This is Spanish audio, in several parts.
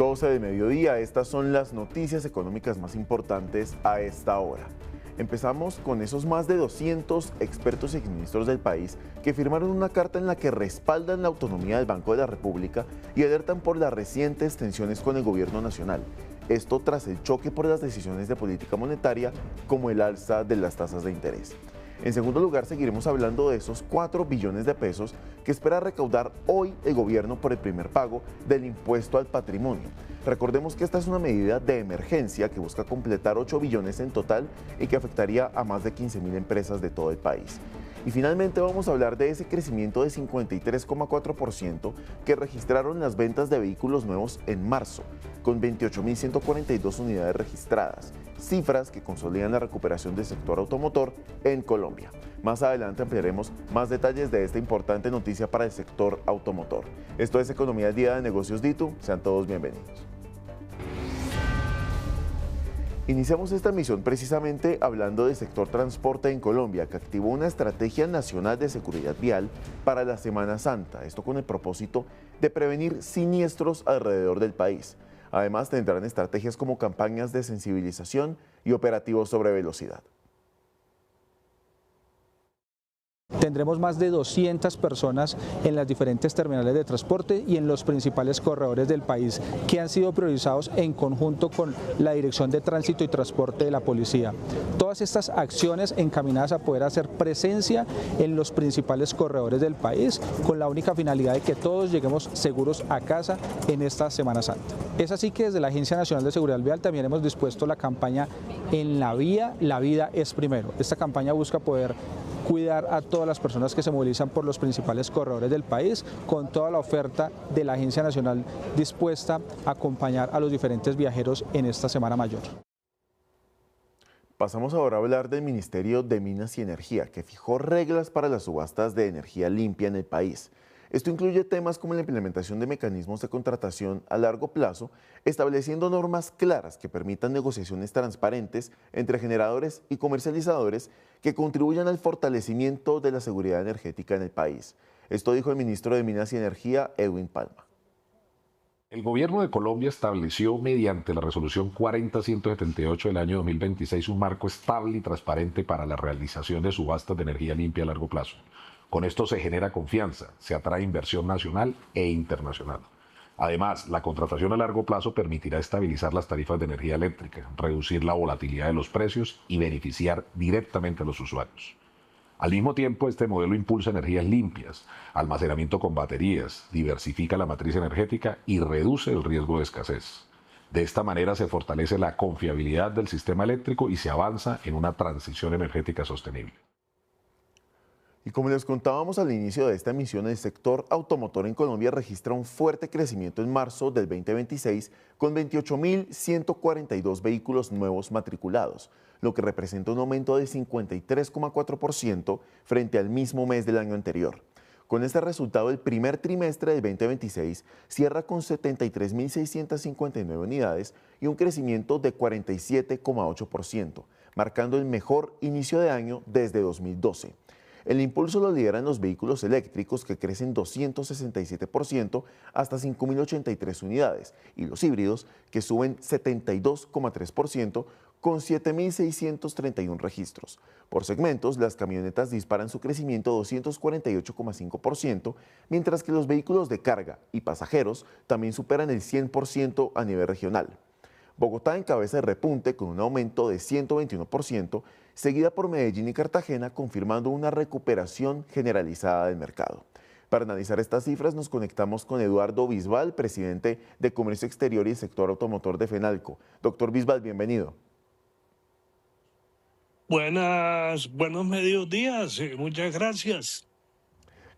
12 de mediodía, estas son las noticias económicas más importantes a esta hora. Empezamos con esos más de 200 expertos y ministros del país que firmaron una carta en la que respaldan la autonomía del Banco de la República y alertan por las recientes tensiones con el gobierno nacional. Esto tras el choque por las decisiones de política monetaria como el alza de las tasas de interés. En segundo lugar, seguiremos hablando de esos 4 billones de pesos que espera recaudar hoy el gobierno por el primer pago del impuesto al patrimonio. Recordemos que esta es una medida de emergencia que busca completar 8 billones en total y que afectaría a más de 15.000 empresas de todo el país. Y finalmente vamos a hablar de ese crecimiento de 53,4% que registraron las ventas de vehículos nuevos en marzo, con 28.142 unidades registradas, cifras que consolidan la recuperación del sector automotor en Colombia. Más adelante ampliaremos más detalles de esta importante noticia para el sector automotor. Esto es Economía al Día de Negocios DITU, sean todos bienvenidos. Iniciamos esta emisión precisamente hablando del sector transporte en Colombia, que activó una estrategia nacional de seguridad vial para la Semana Santa, esto con el propósito de prevenir siniestros alrededor del país. Además, tendrán estrategias como campañas de sensibilización y operativos sobre velocidad. Tendremos más de 200 personas en las diferentes terminales de transporte y en los principales corredores del país que han sido priorizados en conjunto con la Dirección de Tránsito y Transporte de la Policía. Todas estas acciones encaminadas a poder hacer presencia en los principales corredores del país con la única finalidad de que todos lleguemos seguros a casa en esta Semana Santa. Es así que desde la Agencia Nacional de Seguridad Vial también hemos dispuesto la campaña En la Vía, la vida es primero. Esta campaña busca poder cuidar a todas las personas que se movilizan por los principales corredores del país, con toda la oferta de la Agencia Nacional dispuesta a acompañar a los diferentes viajeros en esta Semana Mayor. Pasamos ahora a hablar del Ministerio de Minas y Energía, que fijó reglas para las subastas de energía limpia en el país. Esto incluye temas como la implementación de mecanismos de contratación a largo plazo, estableciendo normas claras que permitan negociaciones transparentes entre generadores y comercializadores que contribuyan al fortalecimiento de la seguridad energética en el país. Esto dijo el ministro de Minas y Energía, Edwin Palma. El gobierno de Colombia estableció mediante la resolución 40178 del año 2026 un marco estable y transparente para la realización de subastas de energía limpia a largo plazo. Con esto se genera confianza, se atrae inversión nacional e internacional. Además, la contratación a largo plazo permitirá estabilizar las tarifas de energía eléctrica, reducir la volatilidad de los precios y beneficiar directamente a los usuarios. Al mismo tiempo, este modelo impulsa energías limpias, almacenamiento con baterías, diversifica la matriz energética y reduce el riesgo de escasez. De esta manera se fortalece la confiabilidad del sistema eléctrico y se avanza en una transición energética sostenible. Y como les contábamos al inicio de esta emisión, el sector automotor en Colombia registra un fuerte crecimiento en marzo del 2026 con 28.142 vehículos nuevos matriculados, lo que representa un aumento de 53,4% frente al mismo mes del año anterior. Con este resultado, el primer trimestre del 2026 cierra con 73.659 unidades y un crecimiento de 47,8%, marcando el mejor inicio de año desde 2012. El impulso lo lideran los vehículos eléctricos, que crecen 267% hasta 5.083 unidades, y los híbridos, que suben 72,3% con 7.631 registros. Por segmentos, las camionetas disparan su crecimiento 248,5%, mientras que los vehículos de carga y pasajeros también superan el 100% a nivel regional. Bogotá encabeza el repunte con un aumento de 121%, seguida por Medellín y Cartagena, confirmando una recuperación generalizada del mercado. Para analizar estas cifras nos conectamos con Eduardo Bisbal, presidente de Comercio Exterior y Sector Automotor de FENALCO. Doctor Bisbal, bienvenido. Buenos mediodías, muchas gracias.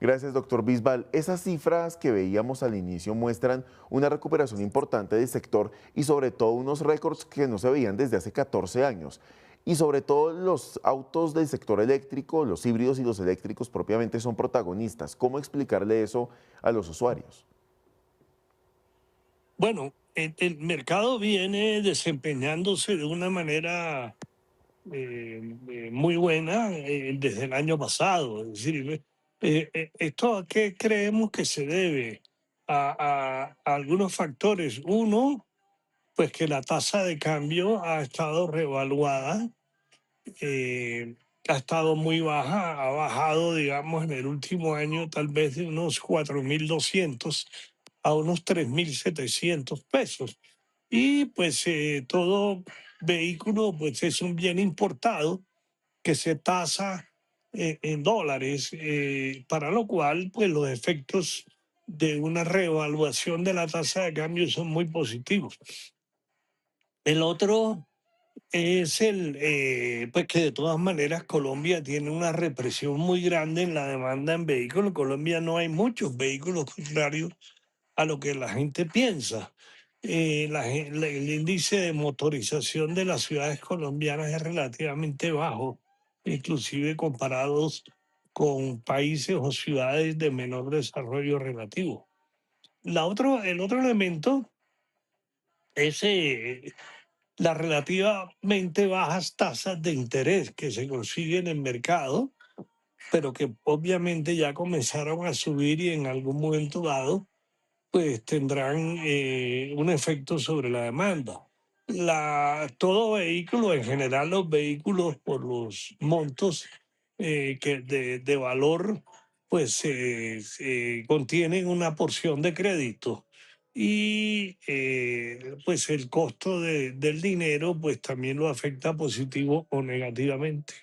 Gracias, doctor Bisbal. Esas cifras que veíamos al inicio muestran una recuperación importante del sector y sobre todo unos récords que no se veían desde hace 14 años. Y sobre todo los autos del sector eléctrico, los híbridos y los eléctricos propiamente son protagonistas. ¿Cómo explicarle eso a los usuarios? Bueno, el mercado viene desempeñándose de una manera muy buena desde el año pasado. Es decir, ¿esto a qué creemos que se debe? a algunos factores. Uno, pues que la tasa de cambio ha estado revaluada, eh, ha estado muy baja, ha bajado, digamos, en el último año tal vez de unos 4.200 a unos 3.700 pesos. Y pues todo vehículo pues es un bien importado que se tasa en dólares, para lo cual pues los efectos de una reevaluación de la tasa de cambio son muy positivos. El otro es pues que de todas maneras Colombia tiene una represión muy grande en la demanda en vehículos. En Colombia no hay muchos vehículos, contrarios a lo que la gente piensa. El índice de motorización de las ciudades colombianas es relativamente bajo, inclusive comparados con países o ciudades de menor desarrollo relativo. El otro elemento es las relativamente bajas tasas de interés que se consiguen en el mercado, pero que obviamente ya comenzaron a subir y en algún momento dado pues tendrán un efecto sobre la demanda. Todo vehículo, en general los vehículos por los montos de valor, pues contienen una porción de crédito y pues el costo del dinero pues también lo afecta positivo o negativamente.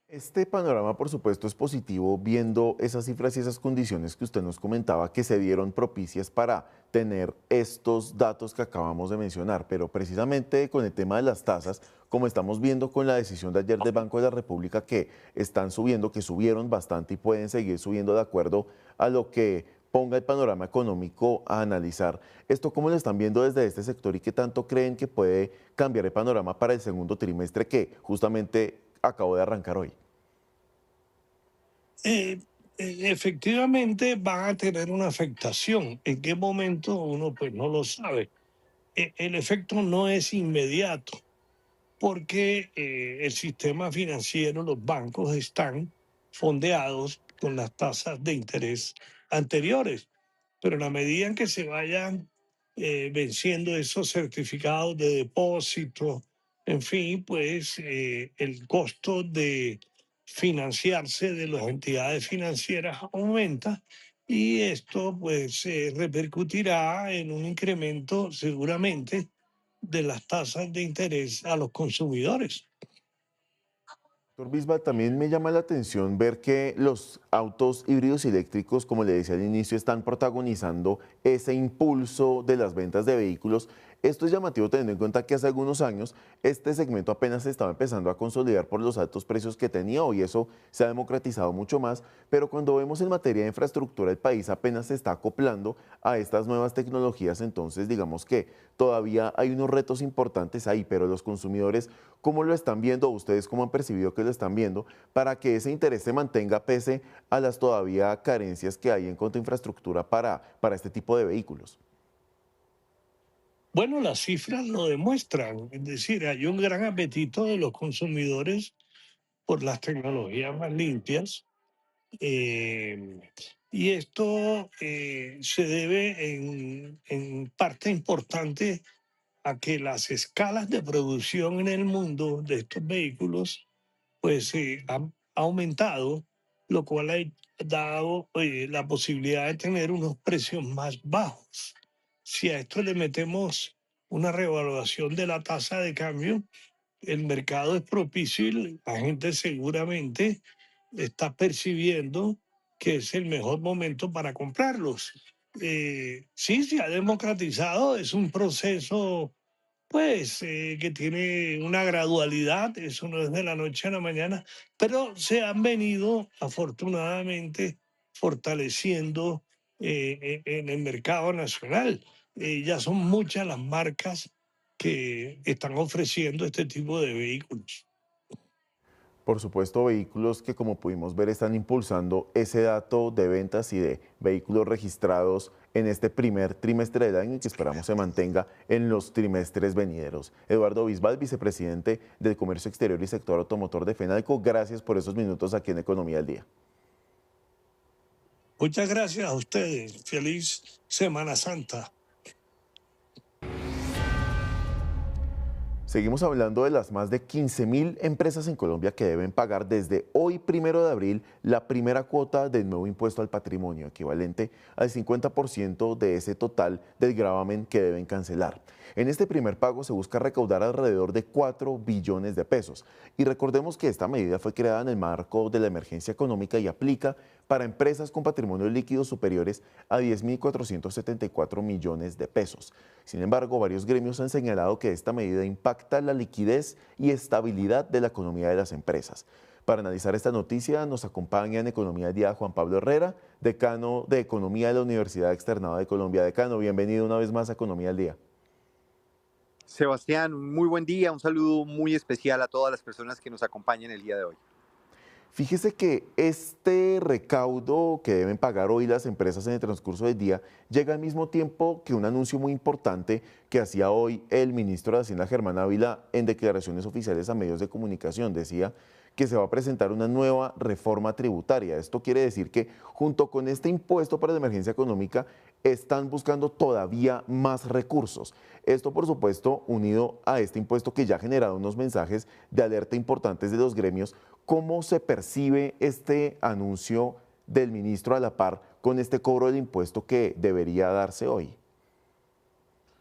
Este panorama, por supuesto, es positivo viendo esas cifras y esas condiciones que usted nos comentaba que se dieron propicias para tener estos datos que acabamos de mencionar, pero precisamente con el tema de las tasas, como estamos viendo con la decisión de ayer del Banco de la República que están subiendo, que subieron bastante y pueden seguir subiendo de acuerdo a lo que ponga el panorama económico a analizar. ¿Esto cómo lo están viendo desde este sector y qué tanto creen que puede cambiar el panorama para el segundo trimestre que justamente acabó de arrancar hoy? eh, Efectivamente van a tener una afectación. ¿En qué momento? Uno pues no lo sabe. El efecto no es inmediato porque el sistema financiero, los bancos están fondeados con las tasas de interés anteriores, pero en la medida en que se vayan venciendo esos certificados de depósito, en fin, pues el costo de financiarse de las entidades financieras aumenta y esto pues repercutirá en un incremento seguramente de las tasas de interés a los consumidores. Doctor Bisbal, también me llama la atención ver que los autos híbridos y eléctricos, como le decía al inicio, están protagonizando ese impulso de las ventas de vehículos. Esto es llamativo teniendo en cuenta que hace algunos años este segmento apenas se estaba empezando a consolidar por los altos precios que tenía. Hoy eso se ha democratizado mucho más, pero cuando vemos en materia de infraestructura el país apenas se está acoplando a estas nuevas tecnologías, entonces digamos que todavía hay unos retos importantes ahí, pero los consumidores, ¿cómo lo están viendo? ¿Ustedes cómo han percibido que lo están viendo para que ese interés se mantenga pese a las todavía carencias que hay en cuanto a infraestructura para este tipo de vehículos? Bueno, las cifras lo demuestran, es decir, hay un gran apetito de los consumidores por las tecnologías más limpias, eh, y esto se debe en parte importante a que las escalas de producción en el mundo de estos vehículos pues han aumentado, lo cual ha dado la posibilidad de tener unos precios más bajos. Si a esto le metemos una revaluación de la tasa de cambio, el mercado es propicio y la gente seguramente está percibiendo que es el mejor momento para comprarlos. Sí, se ha democratizado, es un proceso pues que tiene una gradualidad, eso no es de la noche a la mañana, pero se han venido afortunadamente fortaleciendo en el mercado nacional. Ya son muchas las marcas que están ofreciendo este tipo de vehículos. Por supuesto, vehículos que como pudimos ver están impulsando ese dato de ventas y de vehículos registrados en este primer trimestre del año y que esperamos se mantenga en los trimestres venideros. Eduardo Bisbal, vicepresidente del Comercio Exterior y Sector Automotor de FENALCO, gracias por esos minutos aquí en Economía al Día. Muchas gracias a ustedes. Feliz Semana Santa. Seguimos hablando de las más de 15.000 empresas en Colombia que deben pagar desde hoy, 1 de abril, la primera cuota del nuevo impuesto al patrimonio, equivalente al 50% de ese total del gravamen que deben cancelar. En este primer pago se busca recaudar alrededor de 4 billones de pesos. Y recordemos que esta medida fue creada en el marco de la emergencia económica y aplica para empresas con patrimonios líquidos superiores a 10.474 millones de pesos. Sin embargo, varios gremios han señalado que esta medida impacta la liquidez y estabilidad de la economía de las empresas. Para analizar esta noticia nos acompaña en Economía al Día Juan Pablo Herrera, decano de Economía de la Universidad Externada de Colombia. Decano, bienvenido una vez más a Economía al Día. Sebastián, un muy buen día, un saludo muy especial a todas las personas que nos acompañan el día de hoy. Fíjese que este recaudo que deben pagar hoy las empresas en el transcurso del día llega al mismo tiempo que un anuncio muy importante que hacía hoy el ministro de Hacienda, Germán Ávila, en declaraciones oficiales a medios de comunicación. Decía que se va a presentar una nueva reforma tributaria. Esto quiere decir que junto con este impuesto para la emergencia económica están buscando todavía más recursos. Esto, por supuesto, unido a este impuesto que ya ha generado unos mensajes de alerta importantes de los gremios. ¿Cómo se percibe este anuncio del ministro a la par con este cobro del impuesto que debería darse hoy?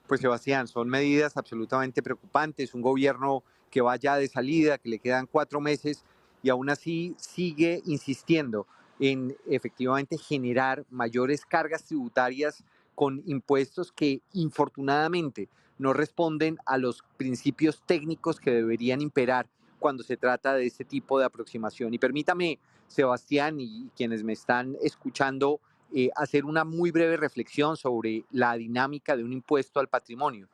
Pues Sebastián, son medidas absolutamente preocupantes, un gobierno que va ya de salida, que le quedan 4 meses y aún así sigue insistiendo en efectivamente generar mayores cargas tributarias con impuestos que infortunadamente no responden a los principios técnicos que deberían imperar cuando se trata de este tipo de aproximación. Y permítame, Sebastián, y quienes me están escuchando, hacer una muy breve reflexión sobre la dinámica de un impuesto al patrimonio.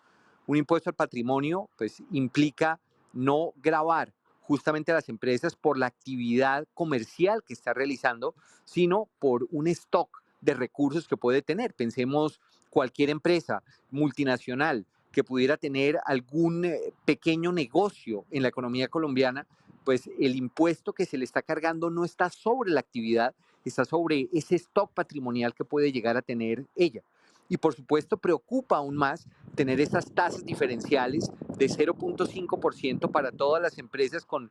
Un impuesto al patrimonio pues, implica no gravar justamente a las empresas por la actividad comercial que está realizando, sino por un stock de recursos que puede tener. Pensemos cualquier empresa multinacional que pudiera tener algún pequeño negocio en la economía colombiana, pues el impuesto que se le está cargando no está sobre la actividad, está sobre ese stock patrimonial que puede llegar a tener ella. Y por supuesto preocupa aún más tener esas tasas diferenciales de 0.5% para todas las empresas con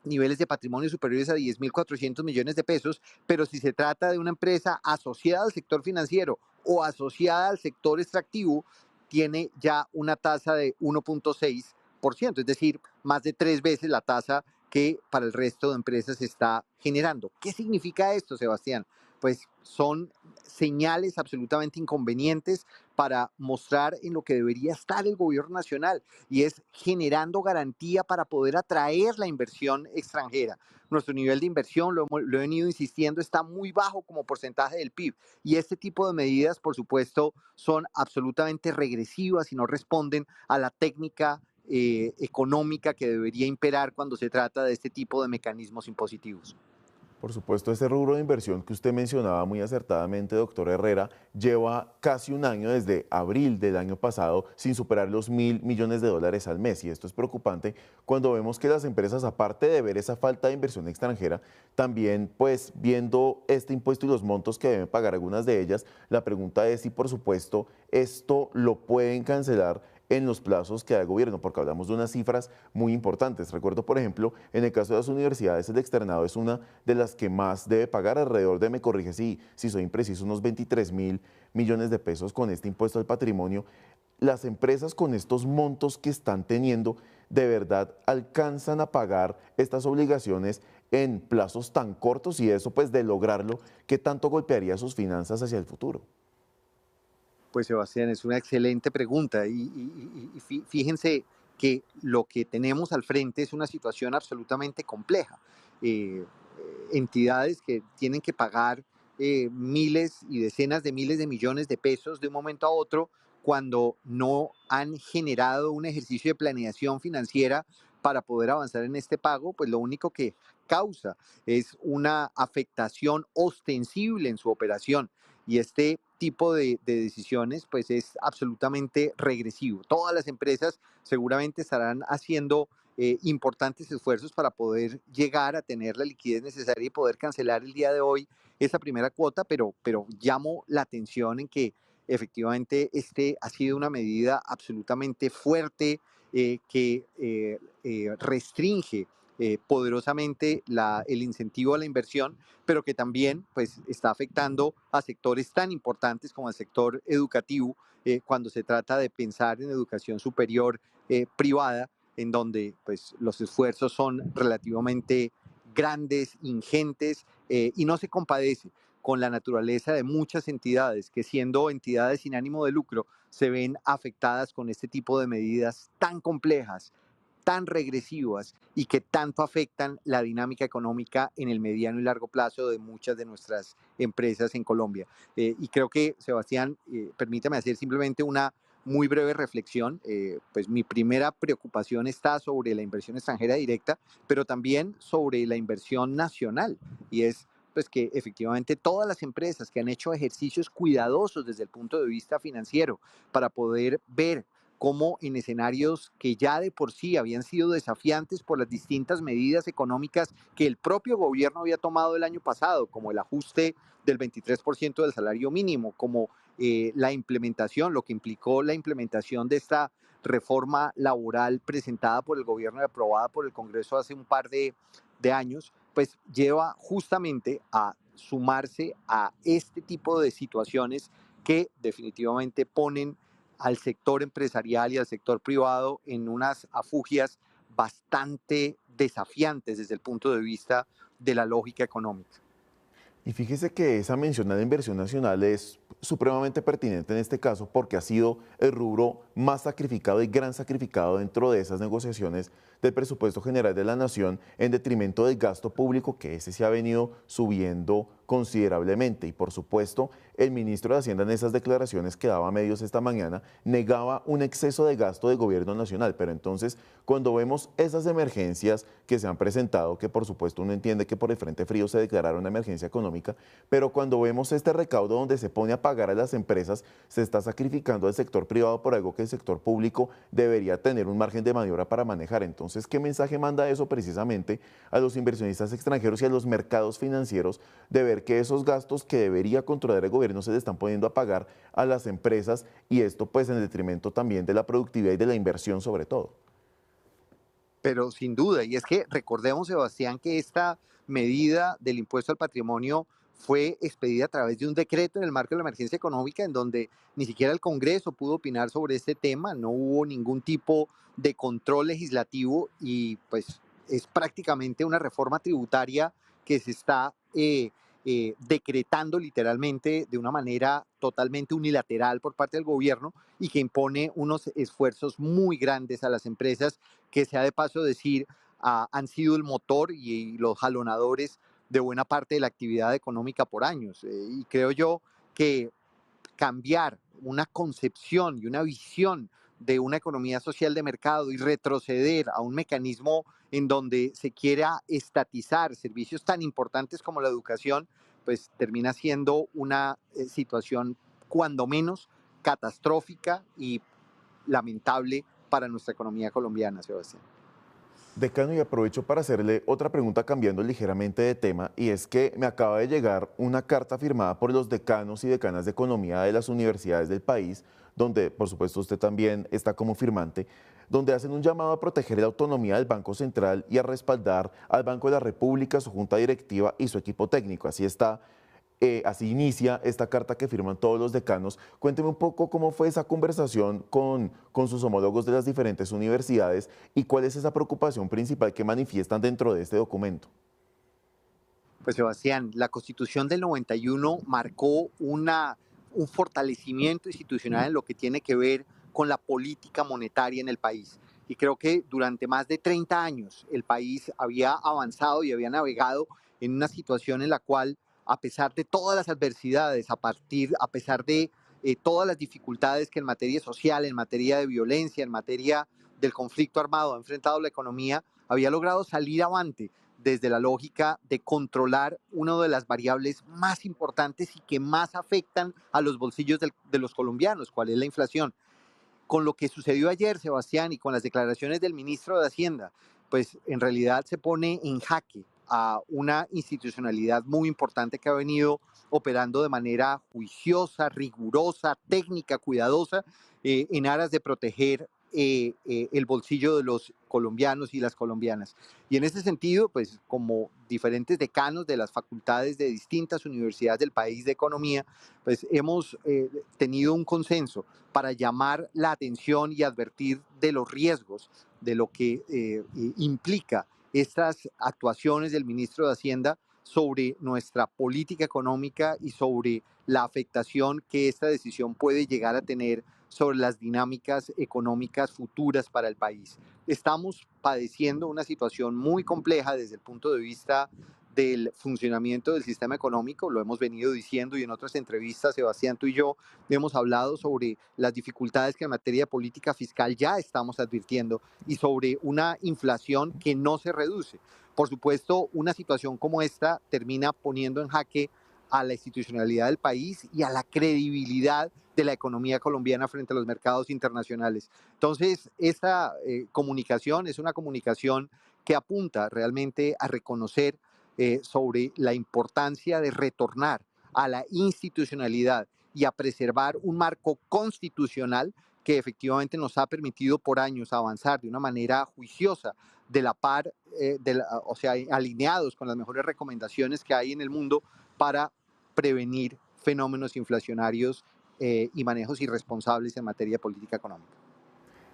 niveles de patrimonio superiores a 10.400 millones de pesos, pero si se trata de una empresa asociada al sector financiero o asociada al sector extractivo, tiene ya una tasa de 1.6%, es decir, más de 3 veces la tasa que para el resto de empresas se está generando. ¿Qué significa esto, Sebastián? Pues son señales absolutamente inconvenientes para mostrar en lo que debería estar el gobierno nacional, y es generando garantía para poder atraer la inversión extranjera. Nuestro nivel de inversión, lo he venido insistiendo, está muy bajo como porcentaje del PIB, y este tipo de medidas, por supuesto, son absolutamente regresivas y no responden a la técnica económica que debería imperar cuando se trata de este tipo de mecanismos impositivos. Por supuesto, ese rubro de inversión que usted mencionaba muy acertadamente, doctor Herrera, lleva casi un año, desde abril del año pasado, sin superar los 1.000 millones de dólares al mes. Y esto es preocupante cuando vemos que las empresas, aparte de ver esa falta de inversión extranjera, también pues viendo este impuesto y los montos que deben pagar algunas de ellas, la pregunta es si por supuesto esto lo pueden cancelar en los plazos que da el gobierno, porque hablamos de unas cifras muy importantes. Recuerdo, por ejemplo, en el caso de las universidades, el externado es una de las que más debe pagar, alrededor de, me corrige si soy impreciso, unos 23.000 millones de pesos con este impuesto al patrimonio. Las empresas con estos montos que están teniendo, ¿de verdad alcanzan a pagar estas obligaciones en plazos tan cortos? Y eso, pues, de lograrlo, ¿qué tanto golpearía sus finanzas hacia el futuro? Pues Sebastián, es una excelente pregunta fíjense que lo que tenemos al frente es una situación absolutamente compleja. Eh, Entidades que tienen que pagar miles y decenas de miles de millones de pesos de un momento a otro cuando no han generado un ejercicio de planeación financiera para poder avanzar en este pago, pues lo único que causa es una afectación ostensible en su operación, y este tipo de decisiones pues es absolutamente regresivo. Todas las empresas seguramente estarán haciendo importantes esfuerzos para poder llegar a tener la liquidez necesaria y poder cancelar el día de hoy esa primera cuota, pero llamo la atención en que efectivamente este ha sido una medida absolutamente fuerte que restringe poderosamente el incentivo a la inversión, pero que también pues, está afectando a sectores tan importantes como el sector educativo, cuando se trata de pensar en educación superior privada, en donde pues, los esfuerzos son relativamente grandes, ingentes, y no se compadece con la naturaleza de muchas entidades que, siendo entidades sin ánimo de lucro, se ven afectadas con este tipo de medidas tan complejas, tan regresivas y que tanto afectan la dinámica económica en el mediano y largo plazo de muchas de nuestras empresas en Colombia. Y creo que, Sebastián, permítame hacer simplemente una muy breve reflexión. Pues mi primera preocupación está sobre la inversión extranjera directa, pero también sobre la inversión nacional, y es pues que efectivamente todas las empresas que han hecho ejercicios cuidadosos desde el punto de vista financiero para poder ver cómo en escenarios que ya de por sí habían sido desafiantes por las distintas medidas económicas que el propio gobierno había tomado el año pasado, como el ajuste del 23% del salario mínimo, como la implementación, lo que implicó la implementación de esta reforma laboral presentada por el gobierno y aprobada por el Congreso hace un par de años, pues lleva justamente a sumarse a este tipo de situaciones que definitivamente ponen al sector empresarial y al sector privado en unas afugias bastante desafiantes desde el punto de vista de la lógica económica. Y fíjese que esa mención a la inversión nacional es supremamente pertinente en este caso porque ha sido el rubro más sacrificado y gran sacrificado dentro de esas negociaciones del presupuesto general de la nación en detrimento del gasto público, que ese se ha venido subiendo considerablemente. Y por supuesto, el ministro de Hacienda en esas declaraciones que daba a medios esta mañana negaba un exceso de gasto del gobierno nacional. Pero entonces, cuando vemos esas emergencias que se han presentado, que por supuesto uno entiende que por el Frente Frío se declarara una emergencia económica, pero cuando vemos este recaudo donde se pone a pagar a las empresas, se está sacrificando al sector privado por algo que el sector público debería tener un margen de maniobra para manejar. Entonces, ¿qué mensaje manda eso precisamente a los inversionistas extranjeros y a los mercados financieros de ver que esos gastos que debería controlar el gobierno se le están poniendo a pagar a las empresas, y esto pues en detrimento también de la productividad y de la inversión sobre todo? Pero sin duda, y es que recordemos, Sebastián, que esta medida del impuesto al patrimonio fue expedida a través de un decreto en el marco de la emergencia económica, en donde ni siquiera el Congreso pudo opinar sobre este tema, no hubo ningún tipo de control legislativo, y pues es prácticamente una reforma tributaria que se está decretando literalmente de una manera totalmente unilateral por parte del gobierno, y que impone unos esfuerzos muy grandes a las empresas que, sea de paso decir, han sido el motor y los jalonadores de buena parte de la actividad económica por años. Y creo yo que cambiar una concepción y una visión de una economía social de mercado y retroceder a un mecanismo en donde se quiera estatizar servicios tan importantes como la educación, pues termina siendo una situación cuando menos catastrófica y lamentable para nuestra economía colombiana, Sebastián. Decano, y aprovecho para hacerle otra pregunta cambiando ligeramente de tema, y es que me acaba de llegar una carta firmada por los decanos y decanas de economía de las universidades del país, donde por supuesto usted también está como firmante, donde hacen un llamado a proteger la autonomía del Banco Central y a respaldar al Banco de la República, su junta directiva y su equipo técnico. Así inicia esta carta que firman todos los decanos. Cuénteme un poco cómo fue esa conversación con sus homólogos de las diferentes universidades y cuál es esa preocupación principal que manifiestan dentro de este documento. Pues Sebastián, la Constitución del 91 marcó un fortalecimiento institucional en lo que tiene que ver con la política monetaria en el país. Y creo que durante más de 30 años el país había avanzado y había navegado en una situación en la cual, a pesar de todas las adversidades, a pesar de todas las dificultades que en materia social, en materia de violencia, en materia del conflicto armado ha enfrentado la economía, había logrado salir avante desde la lógica de controlar una de las variables más importantes y que más afectan a los bolsillos de los colombianos, cuál es la inflación. Con lo que sucedió ayer, Sebastián, y con las declaraciones del ministro de Hacienda, pues en realidad se pone en jaque a una institucionalidad muy importante que ha venido operando de manera juiciosa, rigurosa, técnica, cuidadosa, en aras de proteger el bolsillo de los colombianos y las colombianas. Y en ese sentido, pues como diferentes decanos de las facultades de distintas universidades del país de economía, pues hemos tenido un consenso para llamar la atención y advertir de los riesgos de lo que implica estas actuaciones del ministro de Hacienda sobre nuestra política económica y sobre la afectación que esta decisión puede llegar a tener sobre las dinámicas económicas futuras para el país. Estamos padeciendo una situación muy compleja desde el punto de vista del funcionamiento del sistema económico, lo hemos venido diciendo y en otras entrevistas, Sebastián, tú y yo hemos hablado sobre las dificultades que en materia de política fiscal ya estamos advirtiendo y sobre una inflación que no se reduce. Por supuesto, una situación como esta termina poniendo en jaque a la institucionalidad del país y a la credibilidad de la economía colombiana frente a los mercados internacionales. Entonces, esta comunicación es una comunicación que apunta realmente a reconocer sobre la importancia de retornar a la institucionalidad y a preservar un marco constitucional que efectivamente nos ha permitido por años avanzar de una manera juiciosa, de la par, o sea, alineados con las mejores recomendaciones que hay en el mundo para prevenir fenómenos inflacionarios y manejos irresponsables en materia de política económica.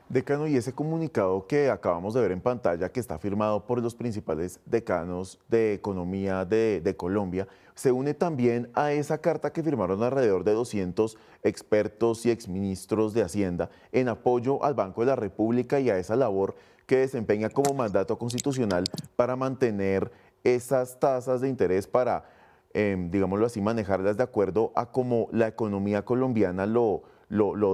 Decano, y ese comunicado que acabamos de ver en pantalla, que está firmado por los principales decanos de economía de Colombia, se une también a esa carta que firmaron alrededor de 200 expertos y exministros de Hacienda en apoyo al Banco de la República y a esa labor que desempeña como mandato constitucional para mantener esas tasas de interés para, digámoslo así, manejarlas de acuerdo a cómo la economía colombiana lo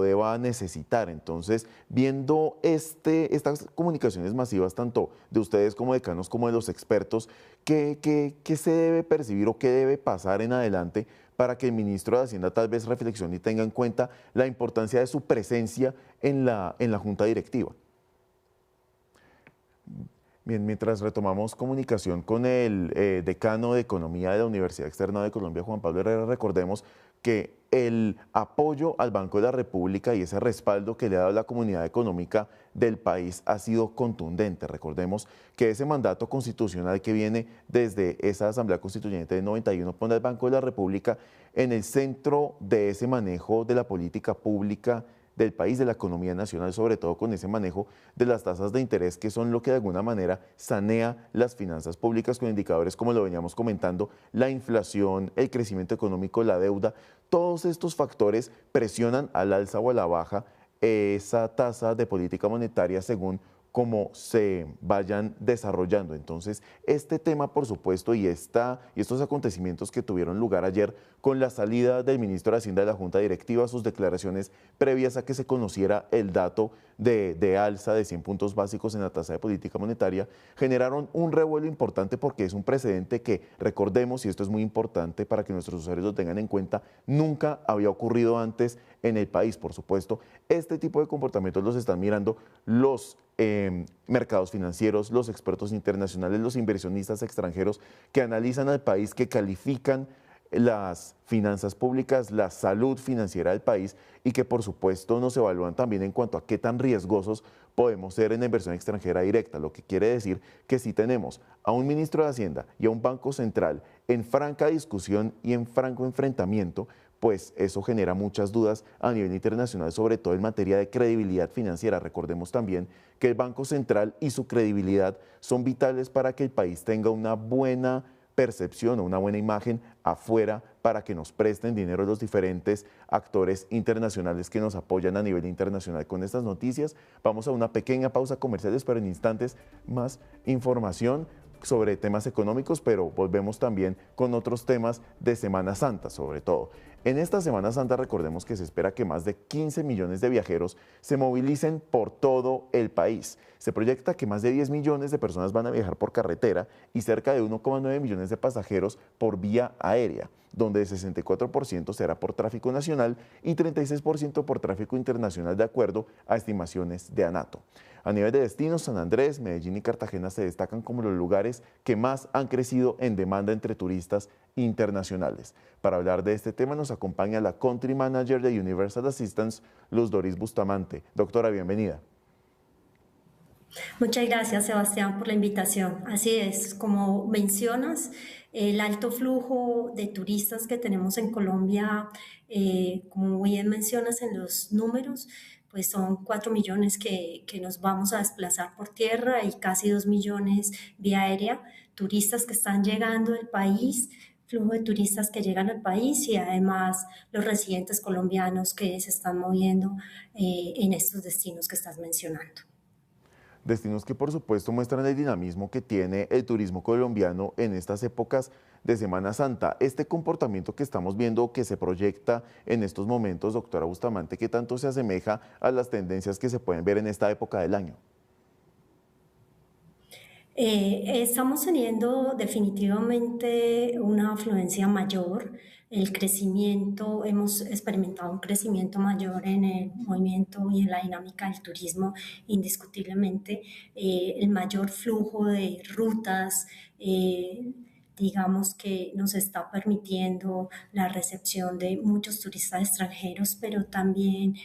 deba necesitar. Entonces, viendo estas comunicaciones masivas, tanto de ustedes como decanos como de los expertos, ¿qué se debe percibir o qué debe pasar en adelante para que el ministro de Hacienda tal vez reflexione y tenga en cuenta la importancia de su presencia en la Junta Directiva? Bien, mientras retomamos comunicación con el decano de Economía de la Universidad Externa de Colombia, Juan Pablo Herrera, recordemos que el apoyo al Banco de la República y ese respaldo que le ha dado la comunidad económica del país ha sido contundente. Recordemos que ese mandato constitucional que viene desde esa Asamblea Constituyente de 91 pone al Banco de la República en el centro de ese manejo de la política pública del país, de la economía nacional, sobre todo con ese manejo de las tasas de interés, que son lo que de alguna manera sanea las finanzas públicas con indicadores como lo veníamos comentando, la inflación, el crecimiento económico, la deuda. Todos estos factores presionan al alza o a la baja esa tasa de política monetaria según cómo se vayan desarrollando. Entonces, este tema, por supuesto, y estos acontecimientos que tuvieron lugar ayer con la salida del ministro de Hacienda de la Junta Directiva, sus declaraciones previas a que se conociera el dato de alza de 100 puntos básicos en la tasa de política monetaria, generaron un revuelo importante porque es un precedente que, recordemos, y esto es muy importante para que nuestros usuarios lo tengan en cuenta, nunca había ocurrido antes en el país. Por supuesto, este tipo de comportamientos los están mirando los mercados financieros, los expertos internacionales, los inversionistas extranjeros que analizan al país, que califican las finanzas públicas, la salud financiera del país y que por supuesto nos evalúan también en cuanto a qué tan riesgosos podemos ser en la inversión extranjera directa, lo que quiere decir que si tenemos a un ministro de Hacienda y a un Banco Central en franca discusión y en franco enfrentamiento, pues eso genera muchas dudas a nivel internacional, sobre todo en materia de credibilidad financiera. Recordemos también que el Banco Central y su credibilidad son vitales para que el país tenga una buena percepción o una buena imagen afuera para que nos presten dinero los diferentes actores internacionales que nos apoyan a nivel internacional. Con estas noticias vamos a una pequeña pausa comercial, pero en instantes más información sobre temas económicos, pero volvemos también con otros temas de Semana Santa, sobre todo. En esta Semana Santa recordemos que se espera que más de 15 millones de viajeros se movilicen por todo el país. Se proyecta que más de 10 millones de personas van a viajar por carretera y cerca de 1,9 millones de pasajeros por vía aérea, donde el 64% será por tráfico nacional y 36% por tráfico internacional, de acuerdo a estimaciones de ANATO. A nivel de destinos, San Andrés, Medellín y Cartagena se destacan como los lugares que más han crecido en demanda entre turistas internacionales. Para hablar de este tema nos acompaña la Country Manager de Universal Assistance, Luz Doris Bustamante. Doctora, bienvenida. Muchas gracias, Sebastián, por la invitación. Así es, como mencionas, el alto flujo de turistas que tenemos en Colombia, como bien mencionas en los números, pues son 4 millones que nos vamos a desplazar por tierra y casi 2 millones vía aérea, turistas que están llegando al país, flujo de turistas que llegan al país y además los residentes colombianos que se están moviendo en estos destinos que estás mencionando. Destinos que por supuesto muestran el dinamismo que tiene el turismo colombiano en estas épocas de Semana Santa. Este comportamiento que estamos viendo, que se proyecta en estos momentos, doctora Bustamante, ¿qué tanto se asemeja a las tendencias que se pueden ver en esta época del año? Estamos teniendo definitivamente una afluencia mayor, el crecimiento, hemos experimentado un crecimiento mayor en el movimiento y en la dinámica del turismo, indiscutiblemente, el mayor flujo de rutas, digamos que nos está permitiendo la recepción de muchos turistas extranjeros, pero también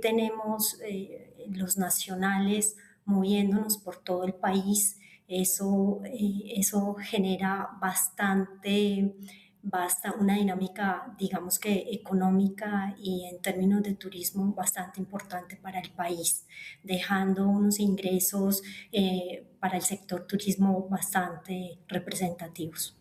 tenemos los nacionales moviéndonos por todo el país. Eso genera una dinámica, digamos que económica y en términos de turismo bastante importante para el país, dejando unos ingresos para el sector turismo bastante representativos.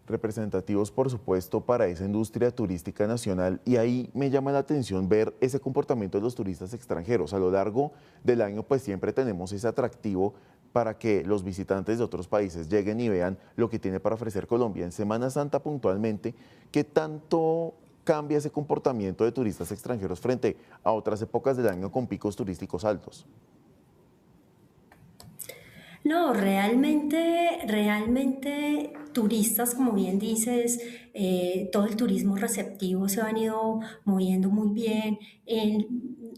Representativos, por supuesto, para esa industria turística nacional, y ahí me llama la atención ver ese comportamiento de los turistas extranjeros. A lo largo del año pues siempre tenemos ese atractivo para que los visitantes de otros países lleguen y vean lo que tiene para ofrecer Colombia. En Semana Santa puntualmente, ¿qué tanto cambia ese comportamiento de turistas extranjeros frente a otras épocas del año con picos turísticos altos? No, realmente turistas, como bien dices, todo el turismo receptivo se ha venido moviendo muy bien,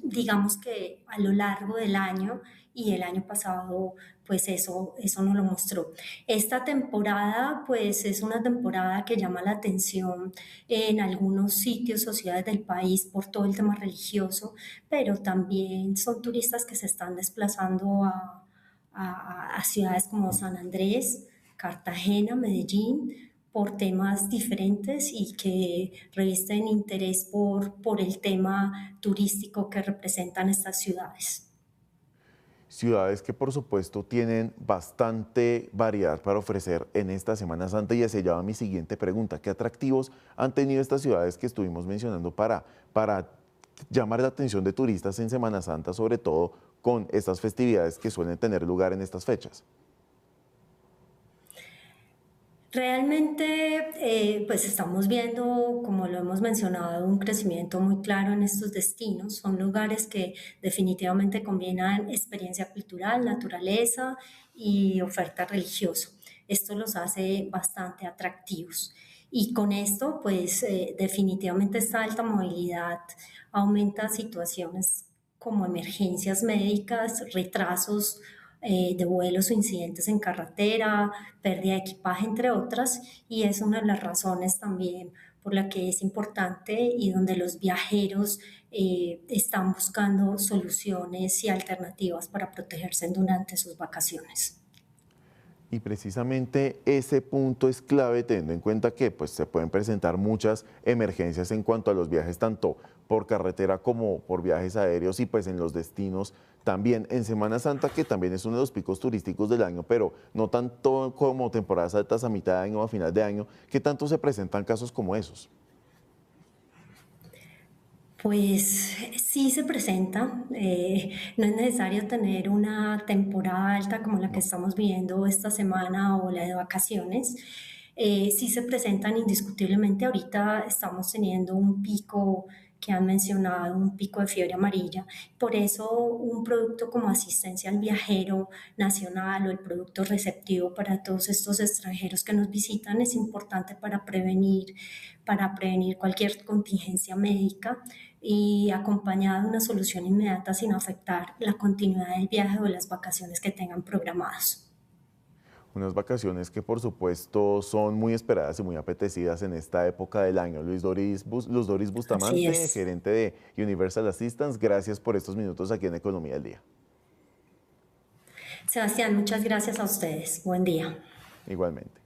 digamos que a lo largo del año y el año pasado, pues eso nos lo mostró. Esta temporada, pues es una temporada que llama la atención en algunos sitios o ciudades del país por todo el tema religioso, pero también son turistas que se están desplazando a ciudades como San Andrés, Cartagena, Medellín, por temas diferentes y que revisten interés por el tema turístico que representan estas ciudades. Ciudades que por supuesto tienen bastante variedad para ofrecer en esta Semana Santa, y esa ya va mi siguiente pregunta. ¿Qué atractivos han tenido estas ciudades que estuvimos mencionando para llamar la atención de turistas en Semana Santa, sobre todo con estas festividades que suelen tener lugar en estas fechas? Realmente, pues estamos viendo, como lo hemos mencionado, un crecimiento muy claro en estos destinos. Son lugares que definitivamente combinan experiencia cultural, naturaleza y oferta religiosa. Esto los hace bastante atractivos. Y con esto, pues definitivamente esta alta movilidad aumenta situaciones como emergencias médicas, retrasos de vuelos o incidentes en carretera, pérdida de equipaje, entre otras, y es una de las razones también por la que es importante y donde los viajeros están buscando soluciones y alternativas para protegerse durante sus vacaciones. Y precisamente ese punto es clave, teniendo en cuenta que pues, se pueden presentar muchas emergencias en cuanto a los viajes, tanto por carretera como por viajes aéreos, y pues en los destinos también. En Semana Santa, que también es uno de los picos turísticos del año, pero no tanto como temporadas altas a mitad de año o a final de año, ¿qué tanto se presentan casos como esos? Pues sí se presenta, no es necesario tener una temporada alta como la que No. estamos viviendo esta semana o la de vacaciones. Sí se presentan indiscutiblemente. Ahorita estamos teniendo un pico que han mencionado, un pico de fiebre amarilla. Por eso un producto como asistencia al viajero nacional o el producto receptivo para todos estos extranjeros que nos visitan es importante para prevenir cualquier contingencia médica y acompañada de una solución inmediata sin afectar la continuidad del viaje o las vacaciones que tengan programadas. Unas vacaciones que por supuesto son muy esperadas y muy apetecidas en esta época del año. Luz Doris Así Bustamante, es. gerente de Universal Assistance, gracias por estos minutos aquí en Economía del Día. Sebastián, muchas gracias a ustedes. Buen día. Igualmente.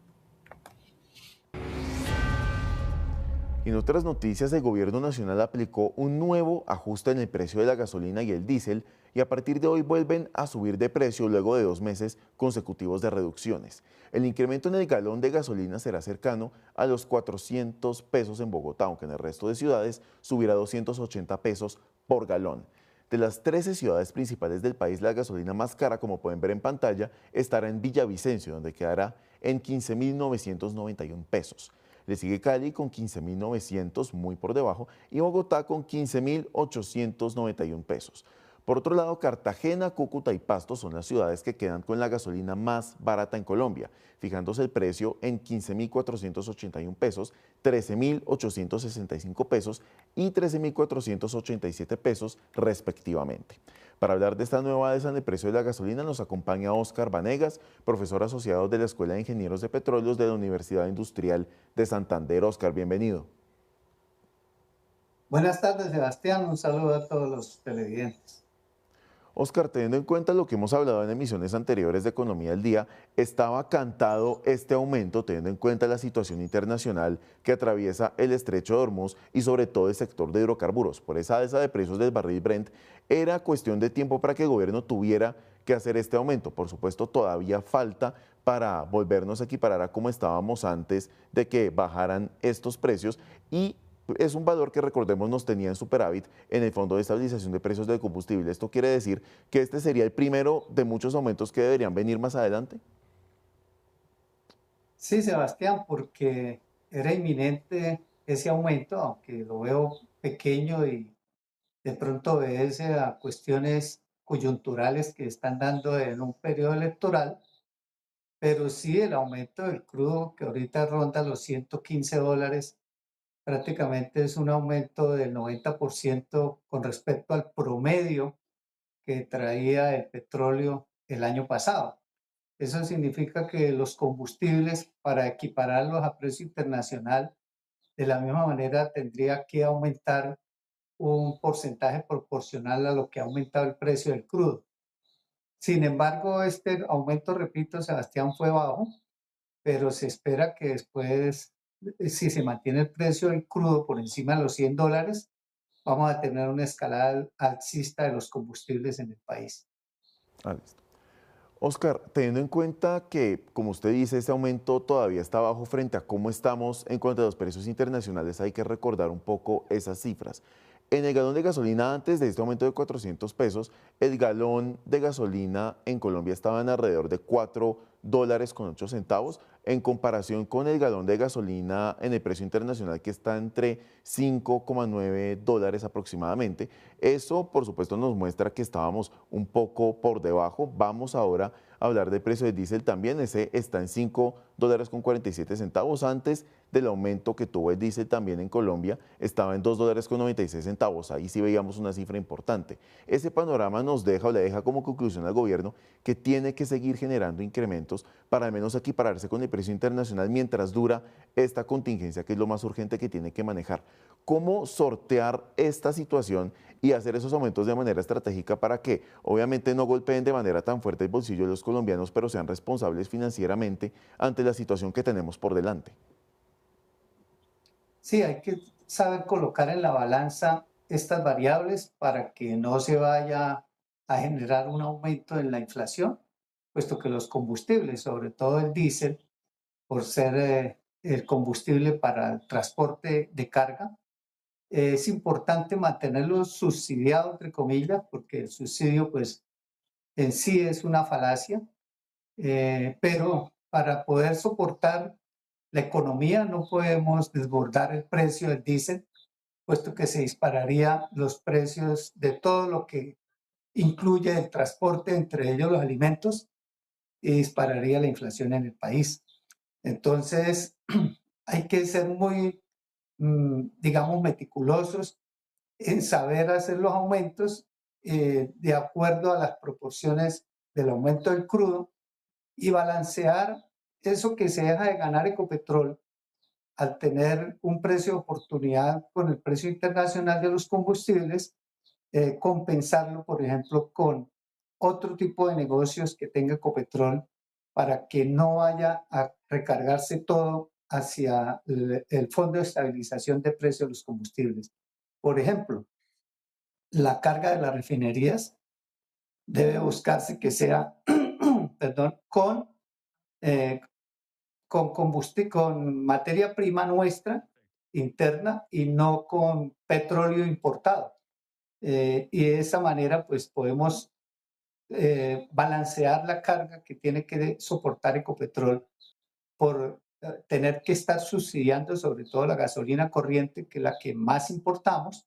En otras noticias, el Gobierno Nacional aplicó un nuevo ajuste en el precio de la gasolina y el diésel y a partir de hoy vuelven a subir de precio luego de 2 meses consecutivos de reducciones. El incremento en el galón de gasolina será cercano a los 400 pesos en Bogotá, aunque en el resto de ciudades subirá 280 pesos por galón. De las 13 ciudades principales del país, la gasolina más cara, como pueden ver en pantalla, estará en Villavicencio, donde quedará en 15.991 pesos. Le sigue Cali con 15.900, muy por debajo, y Bogotá con 15.891 pesos. Por otro lado, Cartagena, Cúcuta y Pasto son las ciudades que quedan con la gasolina más barata en Colombia, fijándose el precio en 15.481 pesos, 13.865 pesos y 13.487 pesos respectivamente. Para hablar de esta nueva alza en el precio de la gasolina nos acompaña Óscar Vanegas, profesor asociado de la Escuela de Ingenieros de Petróleos de la Universidad Industrial de Santander. Óscar, bienvenido. Buenas tardes, Sebastián. Un saludo a todos los televidentes. Óscar, teniendo en cuenta lo que hemos hablado en emisiones anteriores de Economía del Día, ¿estaba cantado este aumento teniendo en cuenta la situación internacional que atraviesa el estrecho de Hormuz y sobre todo el sector de hidrocarburos? Por esa alza de precios del barril Brent, ¿era cuestión de tiempo para que el gobierno tuviera que hacer este aumento? Por supuesto, todavía falta para volvernos a equiparar a como estábamos antes de que bajaran estos precios y es un valor que, recordemos, nos tenía en superávit en el Fondo de Estabilización de Precios del Combustible. ¿Esto quiere decir que este sería el primero de muchos aumentos que deberían venir más adelante? Sí, Sebastián, porque era inminente ese aumento, aunque lo veo pequeño y de pronto obedece a cuestiones coyunturales que están dando en un periodo electoral, pero sí el aumento del crudo que ahorita ronda los $115, prácticamente es un aumento del 90% con respecto al promedio que traía el petróleo el año pasado. Eso significa que los combustibles, para equipararlos a precio internacional, de la misma manera tendría que aumentar un porcentaje proporcional a lo que ha aumentado el precio del crudo. Sin embargo, este aumento, repito, Sebastián, fue bajo, pero se espera que después, si se mantiene el precio del crudo por encima de los $100, vamos a tener una escalada alcista de los combustibles en el país. Listo. Óscar, teniendo en cuenta que, como usted dice, este aumento todavía está bajo frente a cómo estamos en cuanto a los precios internacionales, hay que recordar un poco esas cifras. En el galón de gasolina, antes de este aumento de 400 pesos, el galón de gasolina en Colombia estaba en alrededor de $4.08, en comparación con el galón de gasolina en el precio internacional que está entre $5,9 aproximadamente. Eso, por supuesto, nos muestra que estábamos un poco por debajo. Vamos ahora a hablar del precio del diésel también. Ese está en $5.47. Antes del aumento que tuvo el diésel también en Colombia, estaba en $2.96. Ahí sí veíamos una cifra importante. Ese panorama nos deja o le deja como conclusión al gobierno que tiene que seguir generando incrementos para al menos equipararse con el precio internacional mientras dura esta contingencia, que es lo más urgente que tiene que manejar. ¿Cómo sortear esta situación y hacer esos aumentos de manera estratégica para que obviamente no golpeen de manera tan fuerte el bolsillo de los colombianos, pero sean responsables financieramente ante la situación que tenemos por delante? Sí, hay que saber colocar en la balanza estas variables para que no se vaya a generar un aumento en la inflación, puesto que los combustibles, sobre todo el diésel, por ser el combustible para el transporte de carga, es importante mantenerlo subsidiado, entre comillas, porque el subsidio, pues, en sí es una falacia, pero para poder soportar la economía, no podemos desbordar el precio del diésel, puesto que se dispararía los precios de todo lo que incluye el transporte, entre ellos los alimentos, y dispararía la inflación en el país. Entonces, hay que ser muy, digamos, meticulosos en saber hacer los aumentos de acuerdo a las proporciones del aumento del crudo y balancear eso que se deja de ganar Ecopetrol al tener un precio de oportunidad con el precio internacional de los combustibles, compensarlo, por ejemplo, con otro tipo de negocios que tenga Ecopetrol para que no vaya a recargarse todo hacia el Fondo de Estabilización de Precios de los Combustibles. Por ejemplo, la carga de las refinerías debe buscarse que sea, perdón, eh, con combustible, con materia prima nuestra interna y no con petróleo importado. Y de esa manera, pues podemos balancear la carga que tiene que soportar Ecopetrol por tener que estar subsidiando sobre todo la gasolina corriente, que es la que más importamos,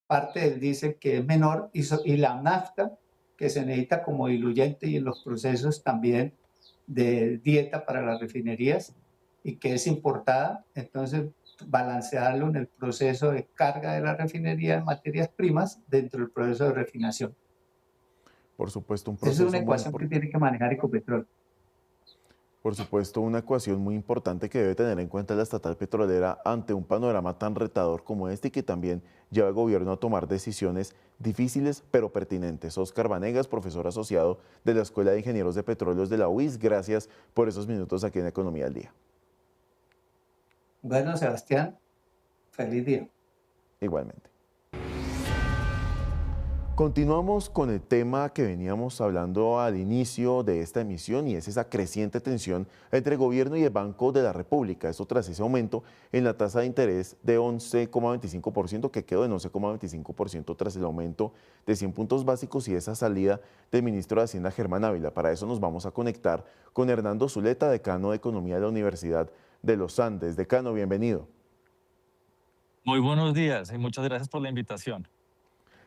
parte del diésel que es menor, y la nafta, que se necesita como diluyente y en los procesos también de dieta para las refinerías y que es importada. Entonces, balancearlo en el proceso de carga de la refinería en materias primas dentro del proceso de refinación. Por supuesto, un Esa es proceso una muy ecuación que tiene que manejar Ecopetrol. Por supuesto, una ecuación muy importante que debe tener en cuenta la estatal petrolera ante un panorama tan retador como este y que también lleva al gobierno a tomar decisiones difíciles pero pertinentes. Óscar Vanegas, profesor asociado de la Escuela de Ingenieros de Petróleos de la UIS, gracias por esos minutos aquí en Economía al Día. Bueno, Sebastián, feliz día. Igualmente. Continuamos con el tema que veníamos hablando al inicio de esta emisión y es esa creciente tensión entre el gobierno y el Banco de la República. Esto tras ese aumento en la tasa de interés de 11,25% que quedó en 11,25% tras el aumento de 100 puntos básicos y esa salida del ministro de Hacienda Germán Ávila. Para eso nos vamos a conectar con Hernando Zuleta, decano de Economía de la Universidad de los Andes. Decano, bienvenido. Muy buenos días y muchas gracias por la invitación.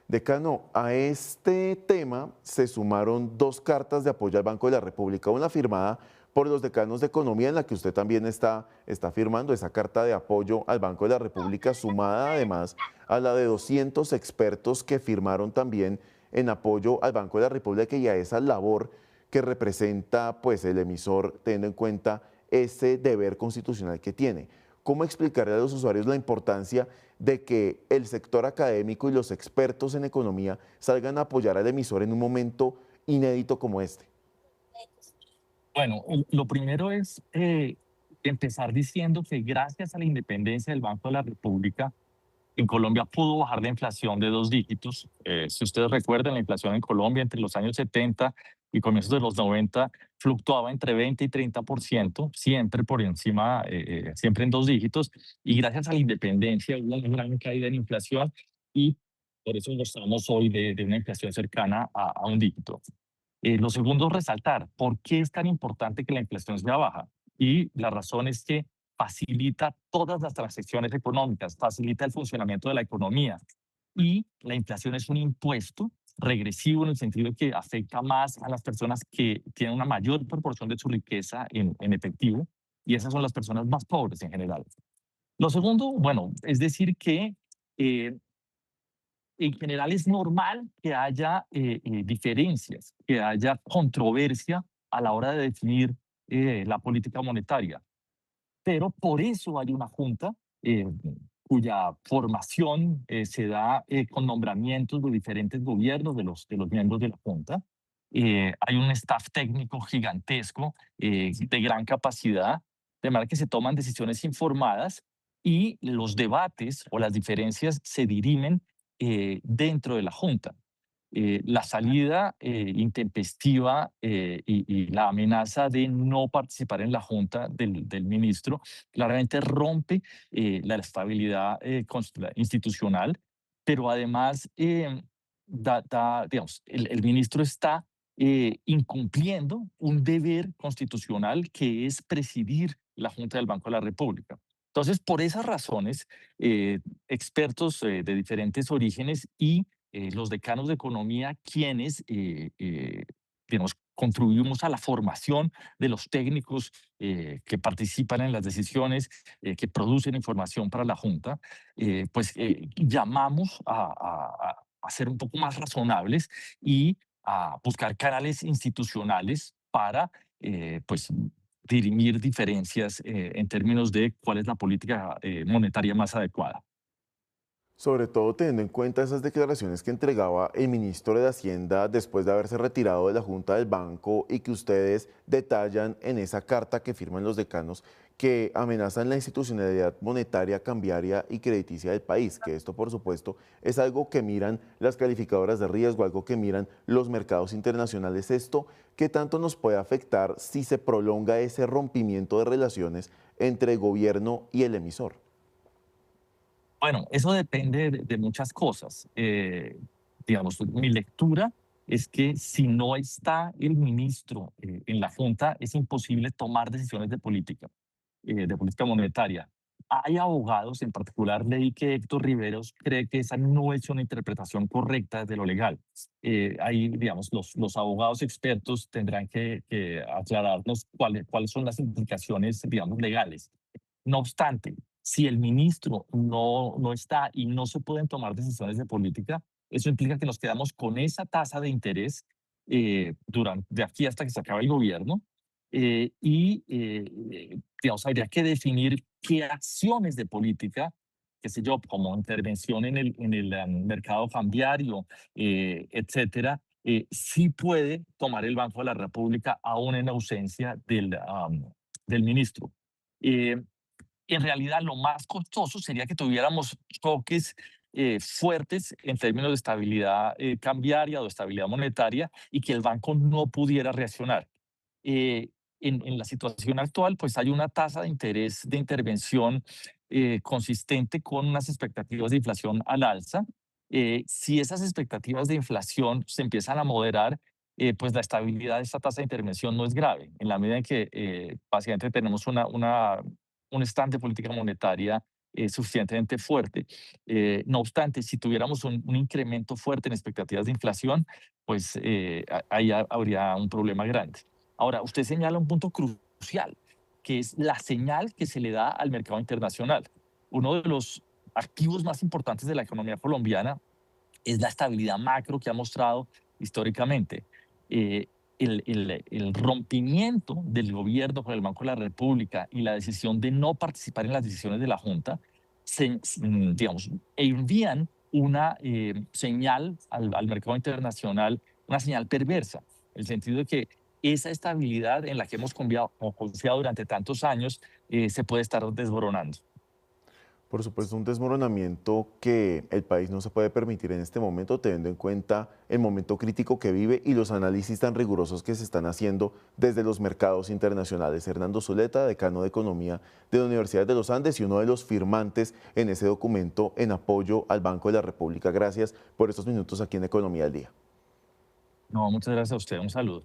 Decano, a este tema se sumaron dos cartas de apoyo al Banco de la República, una firmada por los decanos de Economía, en la que usted también está firmando esa carta de apoyo al Banco de la República, sumada además a la de 200 expertos que firmaron también en apoyo al Banco de la República y a esa labor que representa pues, el emisor, teniendo en cuenta ese deber constitucional que tiene. ¿Cómo explicarle a los usuarios la importancia de que el sector académico y los expertos en economía salgan a apoyar al emisor en un momento inédito como este? Bueno, lo primero es empezar diciendo que gracias a la independencia del Banco de la República, en Colombia pudo bajar la inflación de 2 dígitos. Si ustedes recuerdan, la inflación en Colombia entre los años 70 y comienzos de los 90 fluctuaba entre 20 y 30%, siempre por encima, siempre en 2 dígitos. Y gracias a la independencia hubo una gran caída en inflación y por eso estamos hoy de una inflación cercana a 1 dígito. Lo segundo es resaltar por qué es tan importante que la inflación sea baja. Y la razón es que facilita todas las transacciones económicas, facilita el funcionamiento de la economía. Y la inflación es un impuesto regresivo en el sentido de que afecta más a las personas que tienen una mayor proporción de su riqueza en efectivo, y esas son las personas más pobres en general. Lo segundo, bueno, es decir que en general es normal que haya diferencias, que haya controversia a la hora de definir la política monetaria. Pero por eso hay una junta eh, cuya formación se da con nombramientos de diferentes gobiernos de los miembros de la junta. Hay un staff técnico gigantesco de gran capacidad, de manera que se toman decisiones informadas y los debates o las diferencias se dirimen dentro de la junta. La salida intempestiva y la amenaza de no participar en la junta del ministro claramente rompe la estabilidad institucional, pero además digamos, el ministro está incumpliendo un deber constitucional que es presidir la Junta del Banco de la República. Entonces, por esas razones, expertos de diferentes orígenes y los decanos de economía, quienes digamos, contribuimos a la formación de los técnicos que participan en las decisiones, que producen información para la Junta, pues llamamos a ser un poco más razonables y a buscar canales institucionales para pues, dirimir diferencias en términos de cuál es la política monetaria más adecuada. Sobre todo teniendo en cuenta esas declaraciones que entregaba el ministro de Hacienda después de haberse retirado de la Junta del Banco y que ustedes detallan en esa carta que firman los decanos que amenazan la institucionalidad monetaria, cambiaria y crediticia del país, que esto por supuesto es algo que miran las calificadoras de riesgo, algo que miran los mercados internacionales. Esto, ¿qué tanto nos puede afectar si se prolonga ese rompimiento de relaciones entre el gobierno y el emisor? Bueno, eso depende de muchas cosas. Digamos, mi lectura es que si no está el ministro en la Junta, es imposible tomar decisiones de política monetaria. Hay abogados, en particular leí que Héctor Riveros cree que esa no es una interpretación correcta de lo legal. Ahí, digamos, los abogados expertos tendrán que aclararnos cuáles son las implicaciones, digamos, legales. No obstante, si el ministro no está y no se pueden tomar decisiones de política, eso implica que nos quedamos con esa tasa de interés de aquí hasta que se acabe el gobierno digamos, habría que definir qué acciones de política, qué sé yo, como intervención en el mercado cambiario, etcétera, sí puede tomar el Banco de la República aún en ausencia del ministro. En realidad, lo más costoso sería que tuviéramos choques fuertes en términos de estabilidad cambiaria o estabilidad monetaria y que el banco no pudiera reaccionar. Eh, en la situación actual, pues hay una tasa de interés de intervención consistente con unas expectativas de inflación al alza. Si esas expectativas de inflación se empiezan a moderar, pues la estabilidad de esta tasa de intervención no es grave, en la medida en que básicamente tenemos un stand de política monetaria suficientemente fuerte. No obstante, si tuviéramos un incremento fuerte en expectativas de inflación, pues ahí habría un problema grande. Ahora, usted señala un punto crucial, que es la señal que se le da al mercado internacional. Uno de los activos más importantes de la economía colombiana es la estabilidad macro que ha mostrado históricamente. El rompimiento del gobierno con el Banco de la República y la decisión de no participar en las decisiones de la Junta, digamos, envían una señal al mercado internacional, una señal perversa, en el sentido de que esa estabilidad en la que hemos confiado durante tantos años se puede estar desboronando. Por supuesto, un desmoronamiento que el país no se puede permitir en este momento, teniendo en cuenta el momento crítico que vive y los análisis tan rigurosos que se están haciendo desde los mercados internacionales. Hernando Zuleta, decano de Economía de la Universidad de los Andes y uno de los firmantes en ese documento en apoyo al Banco de la República. Gracias por estos minutos aquí en Economía al Día. No, muchas gracias a usted. Un saludo.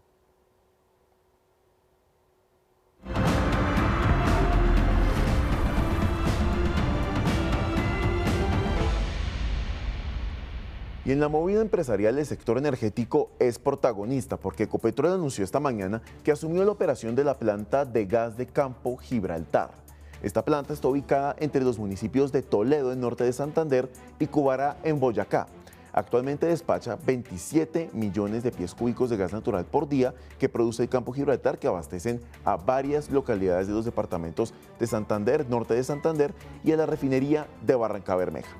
Y en la movida empresarial, el sector energético es protagonista porque Ecopetrol anunció esta mañana que asumió la operación de la planta de gas de Campo Gibraltar. Esta planta está ubicada entre los municipios de Toledo, en norte de Santander, y Cubará, en Boyacá. Actualmente despacha 27 millones de pies cúbicos de gas natural por día que produce el Campo Gibraltar, que abastecen a varias localidades de los departamentos de Santander, norte de Santander, y a la refinería de Barrancabermeja.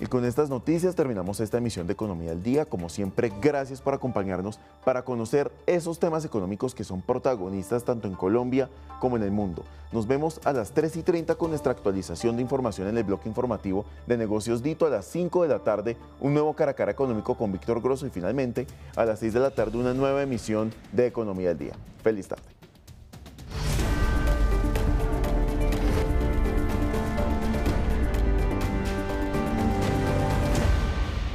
Y con estas noticias terminamos esta emisión de Economía al Día. Como siempre, gracias por acompañarnos para conocer esos temas económicos que son protagonistas tanto en Colombia como en el mundo. Nos vemos a las 3:30 con nuestra actualización de información en el bloque informativo de Negocios Dito. A las 5 de la tarde, un nuevo Cara a Cara económico con Víctor Grosso. Y finalmente, a las 6 de la tarde, una nueva emisión de Economía al Día. Feliz tarde.